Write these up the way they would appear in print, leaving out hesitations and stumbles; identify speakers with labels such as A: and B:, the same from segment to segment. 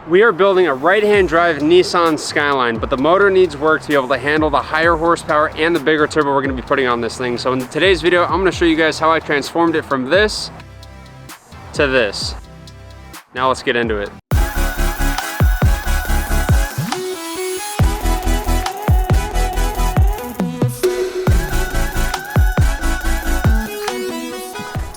A: We are building a right-hand drive Nissan Skyline, but the motor needs work to be able to handle the higher horsepower and the bigger turbo we're gonna be putting on this thing. So in today's video, I'm gonna show you guys how I transformed it from this to this. Now let's get into it.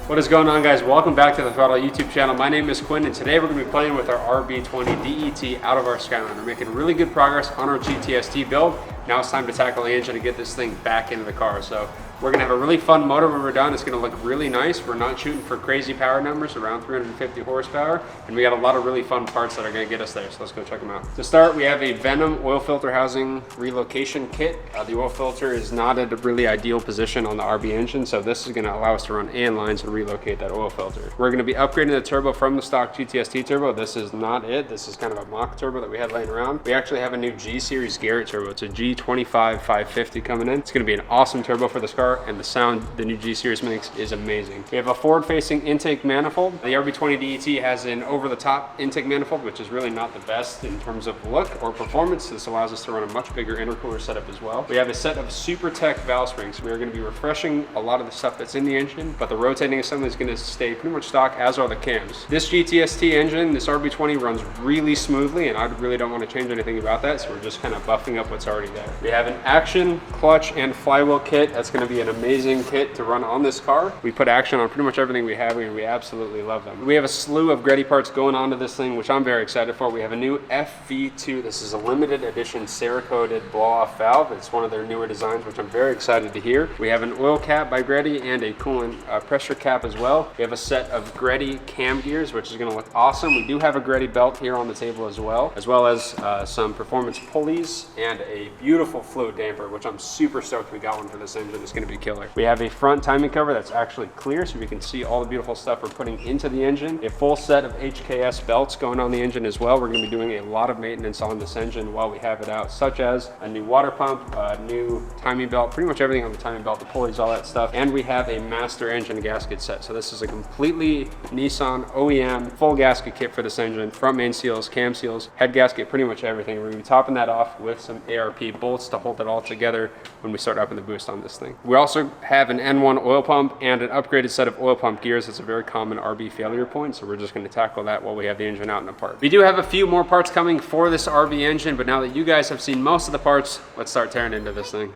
A: What is going on, guys? Welcome back to the Throttle YouTube channel. My name is Quinn, and today we're going to be playing with our RB20DET out of our Skyline. We're making really good progress on our gts-t build. Now it's time to tackle the engine and get this thing back into the car. So we're going to have a really fun motor when we're done. It's going to look really nice. We're not shooting for crazy power numbers, around 350 horsepower, and we got a lot of really fun parts that are going to get us there. So let's go check them out. To start, we have a Venom oil filter housing relocation kit. The oil filter is not at a really ideal position on the RB engine, so this is going to allow us to run AN lines and relocate that oil filter. We're going to be upgrading the turbo from the stock gts-t turbo. This is not it. This is kind of a mock turbo that we had laying around. We actually have a new G series Garrett turbo. It's a G25 550 coming in. It's going to be an awesome turbo for this car, and the sound the new G series makes is amazing. We have a forward-facing intake manifold. The RB20DET has an over-the-top intake manifold, which is really not the best in terms of look or performance. This allows us to run a much bigger intercooler setup as well. We have a set of Super Tech valve springs. We are going to be refreshing a lot of the stuff that's in the engine, but the rotating assembly is going to stay pretty much stock, as are the cams. This gts-t engine, this RB20, runs really smoothly, and I really don't want to change anything about that, so we're just kind of buffing up what's already there. We have an action, clutch, and flywheel kit. That's going to be an amazing kit to run on this car. We put action on pretty much everything we have, and we absolutely love them. We have a slew of Greddy parts going onto this thing, which I'm very excited for. We have a new FV2. This is a limited edition Cerakoted blow-off valve. It's one of their newer designs, which I'm very excited to hear. We have an oil cap by Greddy and a coolant pressure cap as well. We have a set of Greddy cam gears, which is going to look awesome. We do have a Greddy belt here on the table as well as some performance pulleys and a beautiful fluid damper, which I'm super stoked we got one for this engine. It's going to be killer. We have a front timing cover that's actually clear, so we can see all the beautiful stuff we're putting into the engine. A full set of HKS belts going on the engine as well. We're going to be doing a lot of maintenance on this engine while we have it out, such as a new water pump, a new timing belt, pretty much everything on the timing belt, the pulleys, all that stuff. And we have a master engine gasket set. So this is a completely Nissan OEM full gasket kit for this engine. Front main seals, cam seals, head gasket, pretty much everything. We're going to be topping that off with some ARP bolts to hold it all together when we start upping the boost on this thing. We also have an N1 oil pump and an upgraded set of oil pump gears. It's a very common RB failure point, so we're just going to tackle that while we have the engine out and apart. We do have a few more parts coming for this RB engine, but now that you guys have seen most of the parts, let's start tearing into this thing.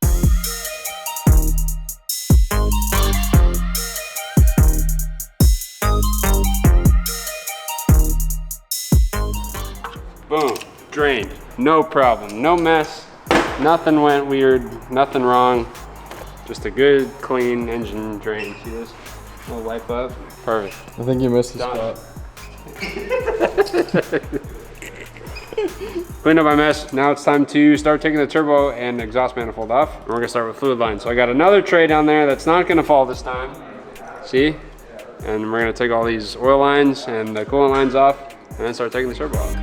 A: Boom, drained, no problem, no mess, nothing went weird, nothing wrong. Just a good, clean engine drain. See this? Little wipe up. Perfect.
B: I think you missed the spot.
A: Clean up my mess. Now it's time to start taking the turbo and exhaust manifold off. And we're gonna start with fluid lines. So I got another tray down there that's not gonna fall this time. See? And we're gonna take all these oil lines and the coolant lines off and then start taking the turbo off.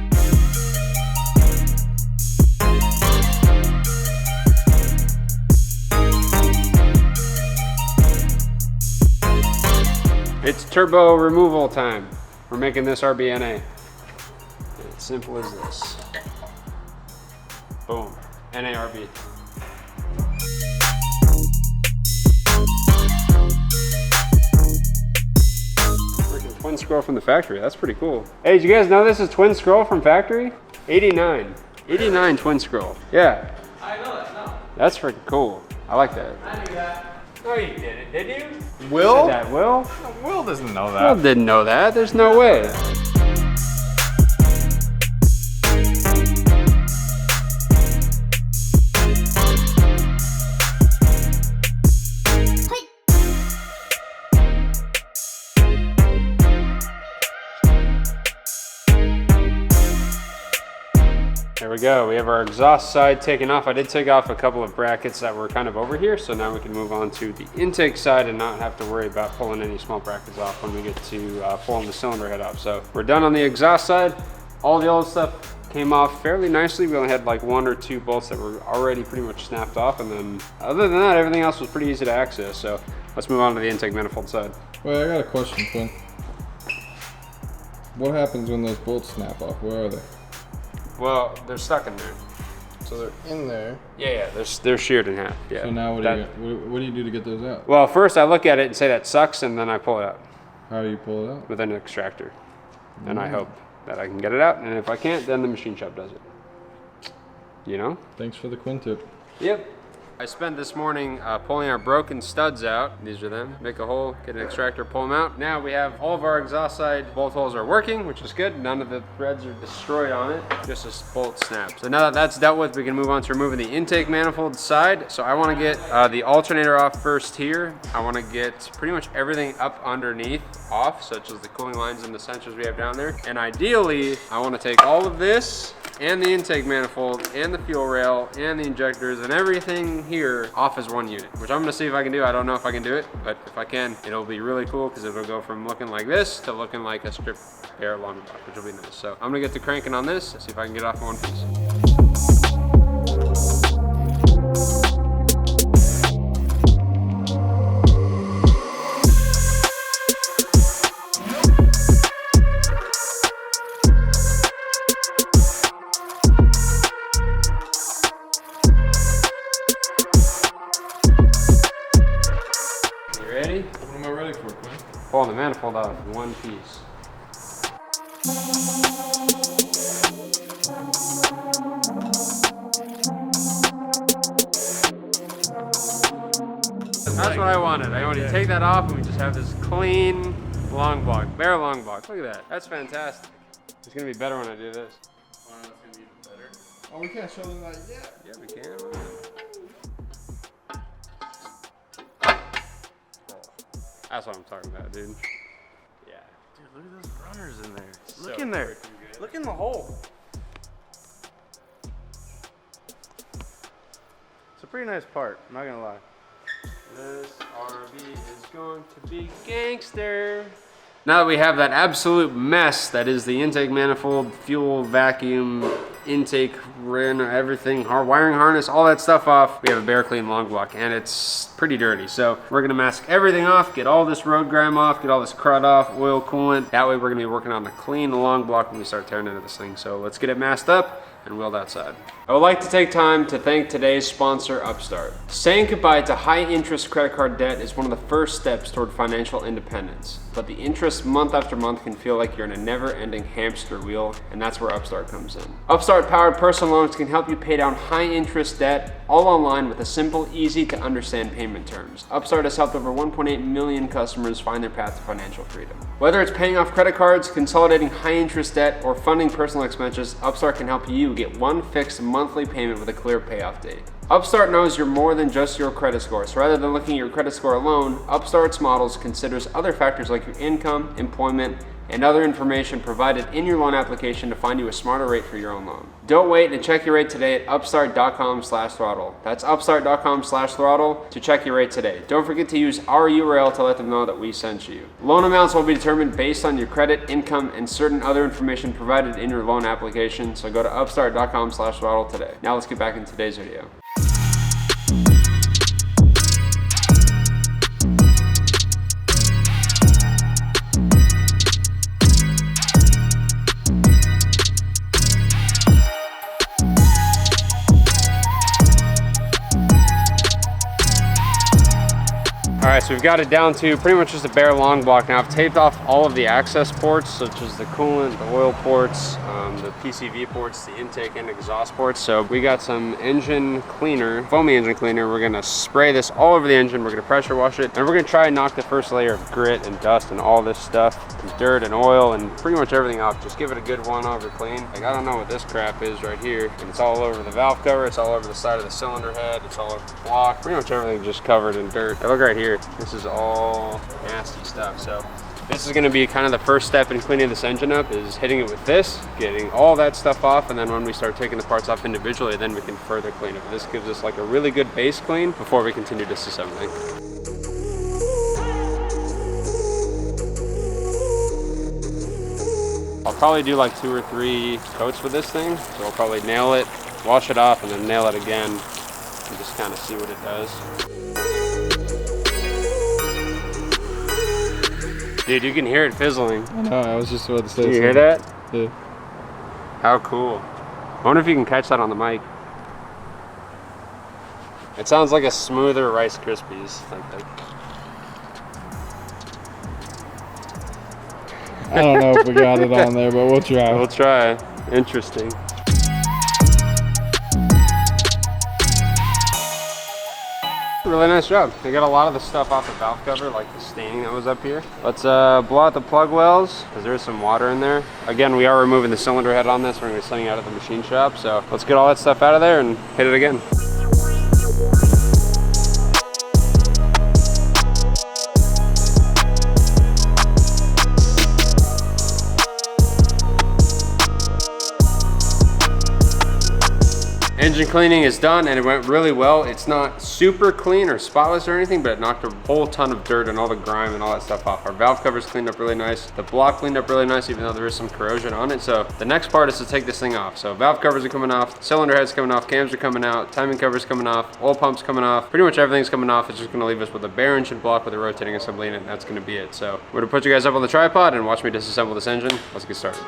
A: It's turbo removal time. We're making this RBNA. It's simple as this. Boom. NARB. Freaking twin scroll from the factory. That's pretty cool. Hey, did you guys know this is twin scroll from factory? 89. 89 twin scroll. Yeah.
C: I know that, no.
A: That's freaking cool. I like that.
C: I knew that.
A: No, you didn't, did you?
B: Will?
A: You said that, Will?
B: Will doesn't know that.
A: Will didn't know that. There's no way. There we go. We have our exhaust side taken off. I did take off a couple of brackets that were kind of over here, so now we can move on to the intake side and not have to worry about pulling any small brackets off when we get to pulling the cylinder head off. So we're done on the exhaust side. All the old stuff came off fairly nicely. We only had like 1 or 2 bolts that were already pretty much snapped off, and then other than that, everything else was pretty easy to access. So let's move on to the intake manifold side.
B: Wait, I got a question, Quinn. What happens when those bolts snap off? Where are they?
A: Well, they're stuck in there.
B: So they're in there.
A: Yeah, they're sheared in half. Yeah.
B: So now what do you do to get those out?
A: Well, first I look at it and say that sucks, and then I pull it out.
B: How do you pull it out?
A: With an extractor. And I hope that I can get it out, and if I can't, then the machine shop does it. You know?
B: Thanks for the Quinn tip.
A: Yep. I spent this morning pulling our broken studs out. These are them. Make a hole, get an extractor, pull them out. Now we have all of our exhaust side bolt holes are working, which is good. None of the threads are destroyed on it. Just a bolt snap. So now that that's dealt with, we can move on to removing the intake manifold side. So I want to get the alternator off first here. I want to get pretty much everything up underneath off, such as the cooling lines and the sensors we have down there. And ideally, I want to take all of this and the intake manifold and the fuel rail and the injectors and everything here off as one unit, which I'm gonna see if I can do. I don't know if I can do it, but if I can, it'll be really cool because it'll go from looking like this to looking like a strip pair long block, which will be nice. So I'm gonna get to cranking on this, see if I can get off in one piece. Ready?
B: What am I ready for, Quinn?
A: Pull the manifold out in one piece. That's what I wanted. I wanted to take that off and we just have this clean long block, bare long block. Look at that. That's fantastic. It's gonna be better when I do this.
B: Wow, it's gonna be even better. Oh, we can't show them that yet.
A: Yeah, we can. That's what I'm talking about, dude. Yeah.
C: Dude, look at those runners in there. Look
A: So
C: in there.
A: freaking good.
C: Look in the hole. It's a pretty nice part, I'm not gonna lie.
A: This RB is going to be gangster. Now that we have that absolute mess that is the intake manifold, fuel, vacuum, intake, everything, our wiring harness, all that stuff off, we have a bare clean long block and it's pretty dirty. So we're gonna mask everything off, get all this road grime off, get all this crud off, oil, coolant. That way we're gonna be working on the clean long block when we start tearing into this thing. So let's get it masked up and wheeled outside. I would like to take time to thank today's sponsor, Upstart. Saying goodbye to high interest credit card debt is one of the first steps toward financial independence. But the interest month after month can feel like you're in a never-ending hamster wheel, and that's where Upstart comes in. Upstart-powered personal loans can help you pay down high interest debt all online with a simple, easy to understand payment terms. Upstart has helped over 1.8 million customers find their path to financial freedom. Whether it's paying off credit cards, consolidating high interest debt, or funding personal expenses, Upstart can help you get one fixed monthly payment with a clear payoff date. Upstart knows you're more than just your credit score, so rather than looking at your credit score alone, Upstart's models considers other factors like your income, employment, and other information provided in your loan application to find you a smarter rate for your own loan. Don't wait and check your rate today at upstart.com/throtl. That's upstart.com/throtl to check your rate today. Don't forget to use our URL to let them know that we sent you. Loan amounts will be determined based on your credit, income, and certain other information provided in your loan application, so go to upstart.com/throtl today. Now let's get back into today's video. All right, so we've got it down to pretty much just a bare long block now. I've taped off all of the access ports, such as the coolant, the oil ports, the PCV ports, the intake and exhaust ports. So we got some engine cleaner, foamy engine cleaner. We're gonna spray this all over the engine. We're gonna pressure wash it, and we're gonna try and knock the first layer of grit and dust and all this stuff, and dirt and oil and pretty much everything off. Just give it a good one-over clean. Like, I don't know what this crap is right here. And it's all over the valve cover, it's all over the side of the cylinder head, it's all over the block. Pretty much everything just covered in dirt. Hey, look right here. This is all nasty stuff. So this is going to be kind of the first step in cleaning this engine up, is hitting it with this, getting all that stuff off, and then when we start taking the parts off individually, then we can further clean it. This gives us like a really good base clean before we continue disassembling. I'll probably do like 2 or 3 coats with this thing, so I'll probably nail it, wash it off, and then nail it again, and just kind of see what it does. Dude, you can hear it fizzling.
B: I know, I was just about to say
A: something. You hear that?
B: Yeah.
A: How cool. I wonder if you can catch that on the mic. It sounds like a smoother Rice Krispies.
B: I don't know if we got it on there, but we'll try.
A: We'll try. Interesting. Really nice job. They got a lot of the stuff off the valve cover, like the staining that was up here. Let's blow out the plug wells, because there's some water in there. Again, we are removing the cylinder head on this. We're going to be sending it out at the machine shop. So let's get all that stuff out of there and hit it again. Engine cleaning is done and it went really well. It's not super clean or spotless or anything, but it knocked a whole ton of dirt and all the grime and all that stuff off. Our valve covers cleaned up really nice. The block cleaned up really nice, even though there is some corrosion on it. So the next part is to take this thing off. So valve covers are coming off, cylinder head's coming off, cams are coming out, timing cover's coming off, oil pump's coming off. Pretty much everything's coming off. It's just gonna leave us with a bare engine block with a rotating assembly in it, and that's gonna be it. So I'm gonna put you guys up on the tripod and watch me disassemble this engine. Let's get started.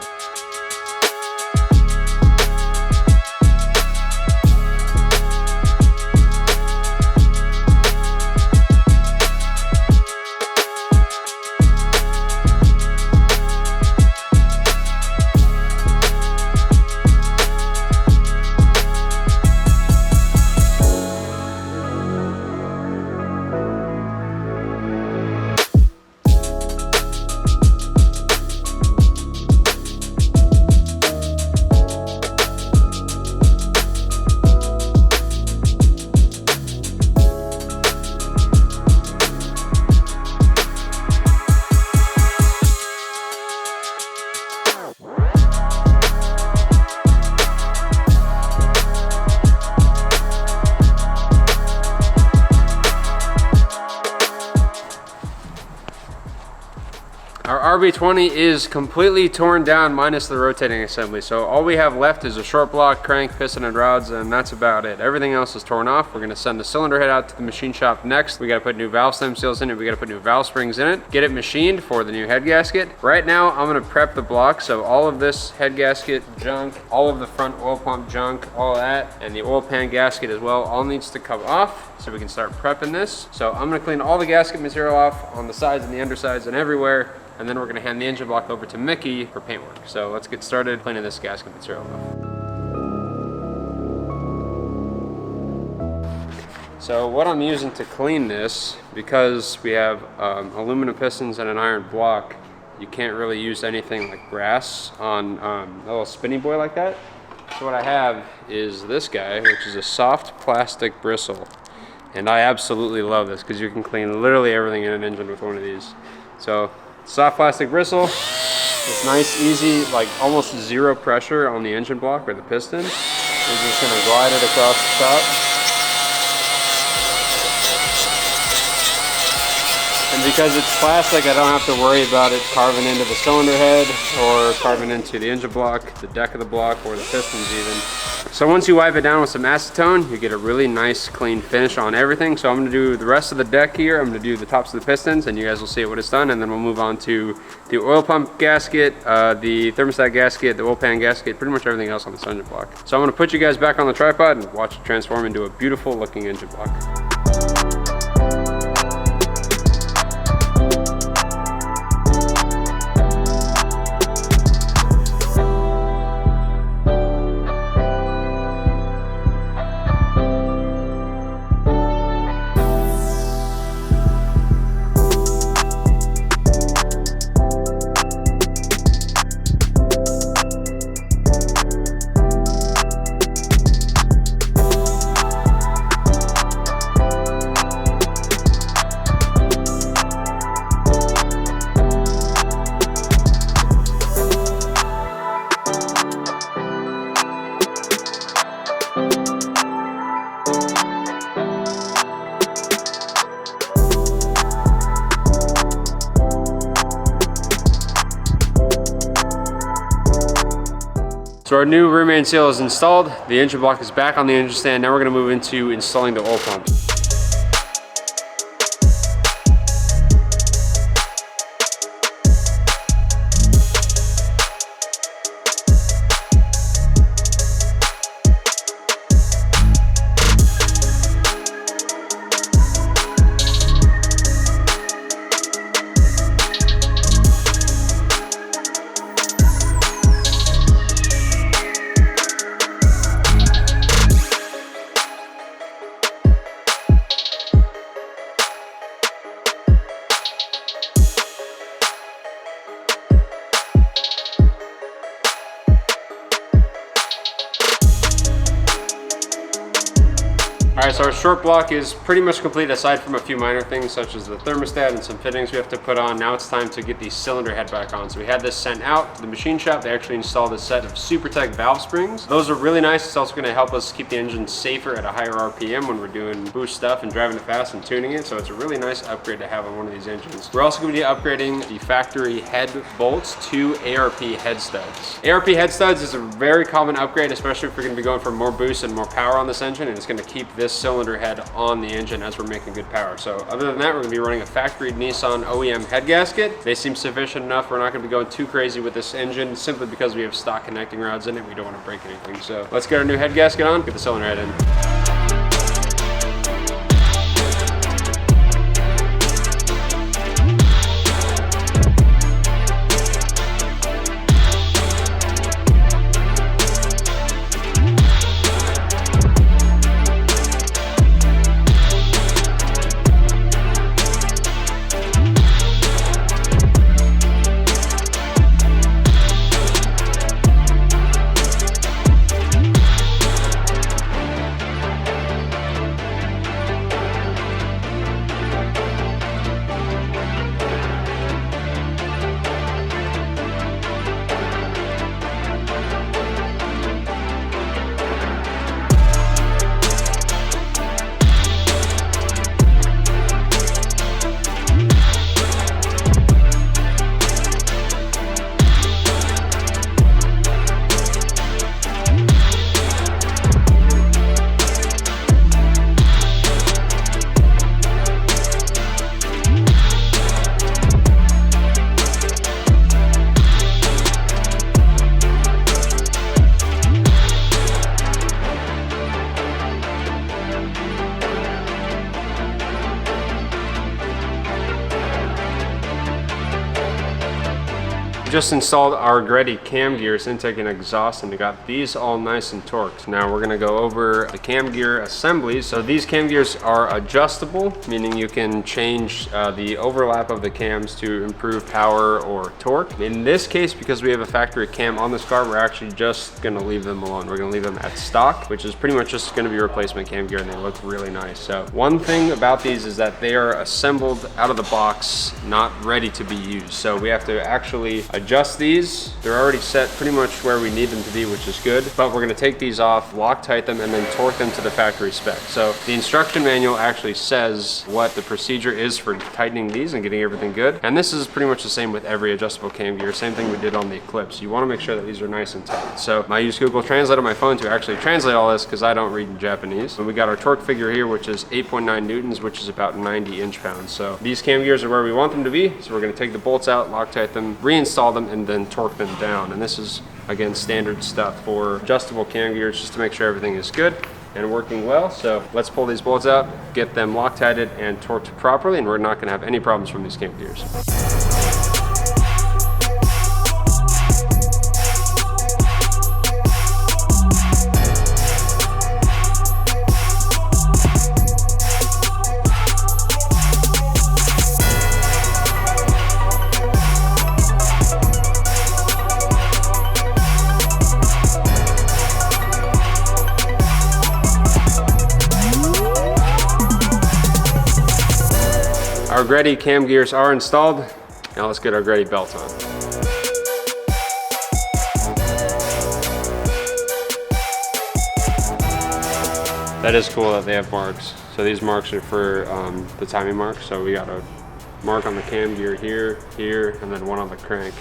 A: Our RB20 is completely torn down minus the rotating assembly. So all we have left is a short block, crank, piston, and rods, and that's about it. Everything else is torn off. We're gonna send the cylinder head out to the machine shop next. We gotta put new valve stem seals in it. We gotta put new valve springs in it, get it machined for the new head gasket. Right now, I'm gonna prep the block. So all of this head gasket junk, all of the front oil pump junk, all that, and the oil pan gasket as well, all needs to come off so we can start prepping this. So I'm gonna clean all the gasket material off on the sides and the undersides and everywhere. And then we're gonna hand the engine block over to Mickey for paintwork. So let's get started cleaning this gasket material off. So what I'm using to clean this, because we have aluminum pistons and an iron block, you can't really use anything like brass on a little spinny boy like that. So what I have is this guy, which is a soft plastic bristle. And I absolutely love this because you can clean literally everything in an engine with one of these. So soft plastic bristle, it's nice, easy, like almost zero pressure on the engine block or the piston. We're just gonna glide it across the top. And because it's plastic, I don't have to worry about it carving into the cylinder head or carving into the engine block, the deck of the block, or the pistons even. So once you wipe it down with some acetone, you get a really nice clean finish on everything. So I'm gonna do the rest of the deck here. I'm gonna do the tops of the pistons and you guys will see what it's done. And then we'll move on to the oil pump gasket, the thermostat gasket, the oil pan gasket, pretty much everything else on this engine block. So I'm gonna put you guys back on the tripod and watch it transform into a beautiful looking engine block. So our new rear main seal is installed. The engine block is back on the engine stand. Now we're gonna move into installing the oil pump. Alright, so our short block is pretty much complete aside from a few minor things such as the thermostat and some fittings we have to put on. Now it's time to get the cylinder head back on. So we had this sent out to the machine shop. They actually installed a set of SuperTech valve springs. Those are really nice. It's also going to help us keep the engine safer at a higher RPM when we're doing boost stuff and driving it fast and tuning it. So it's a really nice upgrade to have on one of these engines. We're also going to be upgrading the factory head bolts to ARP head studs. ARP head studs is a very common upgrade, especially if we're going to be going for more boost and more power on this engine, and it's going to keep this cylinder head on the engine as we're making good power. So other than that, we're going to be running a factory Nissan OEM head gasket. They seem sufficient enough. We're not going to be going too crazy with this engine simply because we have stock connecting rods in it. We don't want to break anything. So let's get our new head gasket on, get the cylinder head in. Just installed our RB20DET cam gears, intake and exhaust, and we got these all nice and torqued. Now we're gonna go over the cam gear assemblies. So these cam gears are adjustable, meaning you can change the overlap of the cams to improve power or torque. In this case, because we have a factory cam on this car, we're actually just gonna leave them alone. We're gonna leave them at stock, which is pretty much just gonna be replacement cam gear, and they look really nice. So one thing about these is that they are assembled out of the box, not ready to be used. So we have to actually adjust these. They're already set pretty much where we need them to be, which is good, but we're gonna take these off, Loctite them, and then torque them to the factory spec. So the instruction manual actually says what the procedure is for tightening these and getting everything good. And this is pretty much the same with every adjustable cam gear, same thing we did on the Eclipse. You wanna make sure that these are nice and tight. So I use Google Translate on my phone to actually translate all this because I don't read in Japanese. And we got our torque figure here, which is 8.9 newtons, which is about 90 inch-pounds. So these cam gears are where we want them to be. So we're gonna take the bolts out, Loctite them, reinstall them, and then torque them down. And this is, again, standard stuff for adjustable cam gears, just to make sure everything is good and working well. So let's pull these bolts out, get them Loctited and torqued properly, and we're not gonna have any problems from these cam gears. Our RB20DET cam gears are installed. Now let's get our RB20DET belt on. That is cool that they have marks. So these marks are for the timing mark. So we got a mark on the cam gear here, here, and then one on the crank.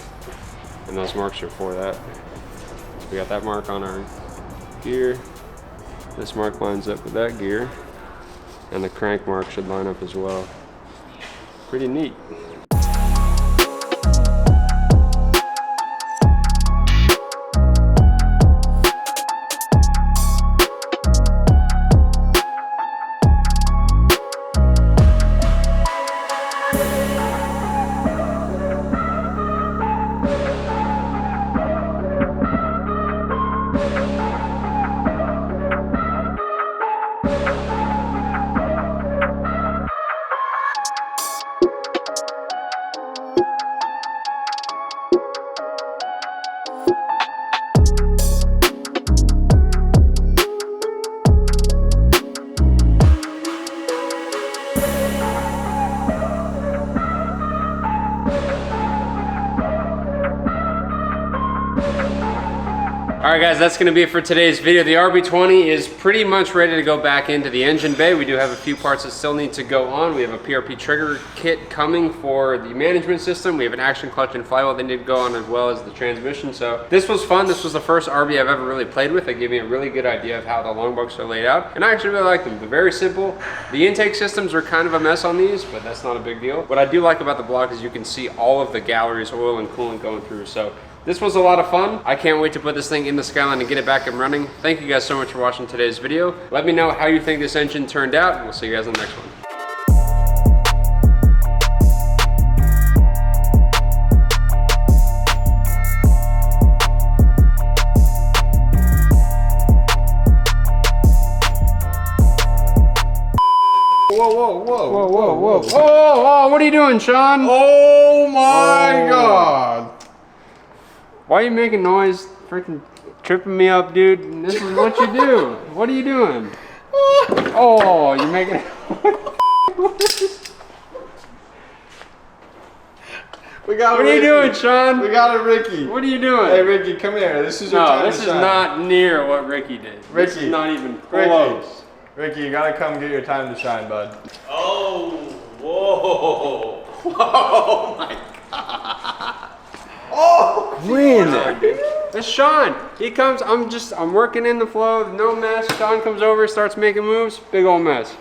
A: And those marks are for that. So we got that mark on our gear. This mark lines up with that gear. And the crank mark should line up as well. Pretty neat. guys, that's gonna be it for today's video. The RB20 is pretty much ready to go back into the engine bay. We do have a few parts that still need to go on. We have a PRP trigger kit coming for the management system. We have an action clutch and flywheel that need to go on, as well as the transmission. So this was fun. This was the first RB I've ever really played with. It gave me a really good idea of how the long box are laid out. And I actually really like them. They're very simple. The intake systems are kind of a mess on these, but that's not a big deal. What I do like about the block is you can see all of the galleries, oil and coolant going through. So this was a lot of fun. I can't wait to put this thing in the Skyline and get it back and running. Thank you guys so much for watching today's video. Let me know how you think this engine turned out, and we'll see you guys in the next one. Whoa. Oh, what are you doing, Sean?
B: Oh my God.
A: Why are you making noise? Freaking tripping me up, dude. This is what you do. What are you doing? Oh, you're making
B: We got
A: What are you doing, Sean?
B: We got it, Ricky.
A: What are you doing?
B: Hey, Ricky, come here. This is your time
A: this
B: to
A: is
B: shine.
A: not near what Ricky did. This
B: Ricky.
A: is not even close.
B: Ricky, you gotta come get your time to shine, bud.
C: Oh, whoa. Oh my God.
B: Oh!
A: When? It's Sean. He comes, I'm working in the flow, no mess. Sean comes over, starts making moves, big old mess.